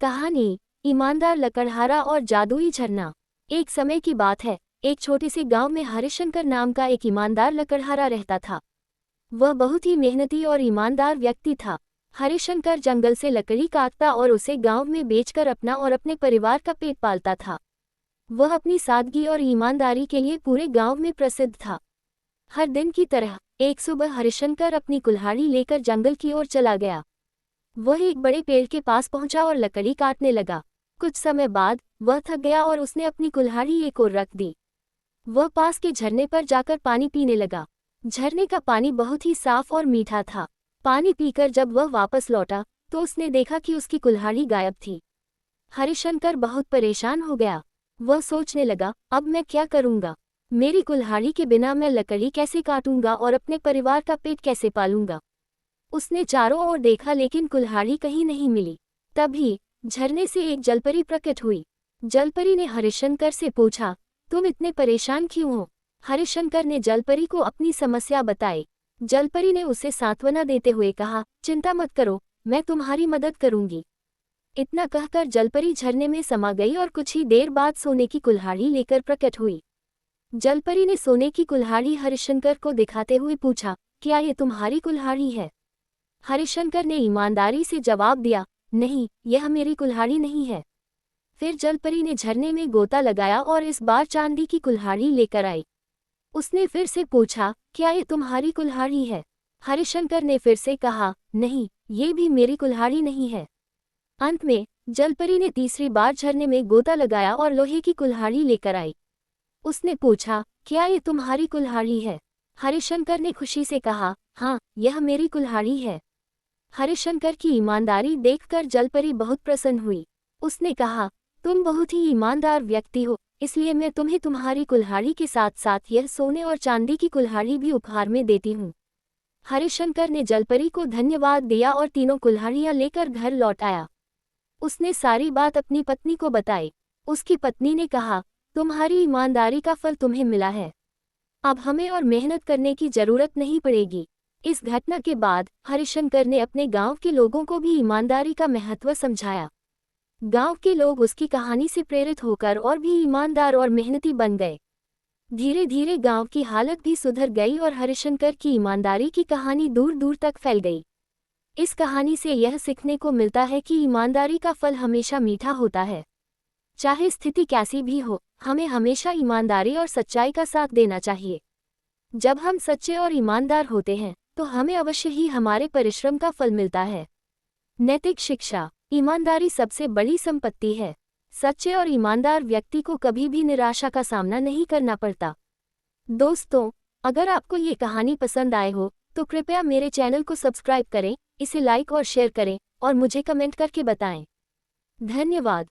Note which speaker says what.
Speaker 1: कहानी ईमानदार लकड़हारा और जादुई झरना। एक समय की बात है, एक छोटे से गांव में हरिशंकर नाम का एक ईमानदार लकड़हारा रहता था। वह बहुत ही मेहनती और ईमानदार व्यक्ति था। हरिशंकर जंगल से लकड़ी काटता और उसे गांव में बेचकर अपना और अपने परिवार का पेट पालता था। वह अपनी सादगी और ईमानदारी के लिए पूरे गांव में प्रसिद्ध था। हर दिन की तरह एक सुबह हरिशंकर अपनी कुल्हाड़ी लेकर जंगल की ओर चला गया। वह एक बड़े पेड़ के पास पहुंचा और लकड़ी काटने लगा। कुछ समय बाद वह थक गया और उसने अपनी कुल्हाड़ी एक ओर रख दी। वह पास के झरने पर जाकर पानी पीने लगा। झरने का पानी बहुत ही साफ और मीठा था। पानी पीकर जब वह वापस लौटा तो उसने देखा कि उसकी कुल्हाड़ी गायब थी। हरिशंकर बहुत परेशान हो गया। वह सोचने लगा, अब मैं क्या करूंगा? मेरी कुल्हाड़ी के बिना मैं लकड़ी कैसे काटूंगा और अपने परिवार का पेट कैसे पालूंगा? उसने चारों ओर देखा लेकिन कुल्हाड़ी कहीं नहीं मिली। तभी झरने से एक जलपरी प्रकट हुई। जलपरी ने हरिशंकर से पूछा, तुम इतने परेशान क्यों हो? हरिशंकर ने जलपरी को अपनी समस्या बताई। जलपरी ने उसे सांत्वना देते हुए कहा, चिंता मत करो, मैं तुम्हारी मदद करूंगी। इतना कहकर जलपरी झरने में समा गई और कुछ ही देर बाद सोने की कुल्हाड़ी लेकर प्रकट हुई। जलपरी ने सोने की कुल्हाड़ी हरिशंकर को दिखाते हुए पूछा, क्या ये तुम्हारी कुल्हाड़ी है? हरिशंकर ने ईमानदारी से जवाब दिया, नहीं, यह मेरी कुल्हाड़ी नहीं है। फिर जलपरी ने झरने में गोता लगाया और इस बार चांदी की कुल्हाड़ी लेकर आई। उसने फिर से पूछा, क्या ये तुम्हारी कुल्हाड़ी है? हरिशंकर ने फिर से कहा, नहीं, ये भी मेरी कुल्हाड़ी नहीं है। अंत में जलपरी ने तीसरी बार झरने में गोता लगाया और लोहे की कुल्हाड़ी लेकर आई। उसने पूछा, क्या ये तुम्हारी कुल्हाड़ी है? हरिशंकर ने खुशी से कहा, हाँ, यह मेरी कुल्हाड़ी है। हरिशंकर की ईमानदारी देखकर जलपरी बहुत प्रसन्न हुई। उसने कहा, तुम बहुत ही ईमानदार व्यक्ति हो, इसलिए मैं तुम्हें तुम्हारी कुल्हाड़ी के साथ साथ यह सोने और चांदी की कुल्हाड़ी भी उपहार में देती हूँ। हरिशंकर ने जलपरी को धन्यवाद दिया और तीनों कुल्हाड़ियाँ लेकर घर लौट आया। उसने सारी बात अपनी पत्नी को बताई। उसकी पत्नी ने कहा, तुम्हारी ईमानदारी का फल तुम्हें मिला है। अब हमें और मेहनत करने की जरूरत नहीं पड़ेगी। इस घटना के बाद हरिशंकर ने अपने गांव के लोगों को भी ईमानदारी का महत्व समझाया। गांव के लोग उसकी कहानी से प्रेरित होकर और भी ईमानदार और मेहनती बन गए। धीरे धीरे गांव की हालत भी सुधर गई और हरिशंकर की ईमानदारी की कहानी दूर दूर तक फैल गई। इस कहानी से यह सीखने को मिलता है कि ईमानदारी का फल हमेशा मीठा होता है। चाहे स्थिति कैसी भी हो, हमें हमेशा ईमानदारी और सच्चाई का साथ देना चाहिए। जब हम सच्चे और ईमानदार होते हैं तो हमें अवश्य ही हमारे परिश्रम का फल मिलता है। नैतिक शिक्षा, ईमानदारी सबसे बड़ी संपत्ति है। सच्चे और ईमानदार व्यक्ति को कभी भी निराशा का सामना नहीं करना पड़ता। दोस्तों, अगर आपको ये कहानी पसंद आए हो तो कृपया मेरे चैनल को सब्सक्राइब करें, इसे लाइक और शेयर करें और मुझे कमेंट करके बताएं। धन्यवाद।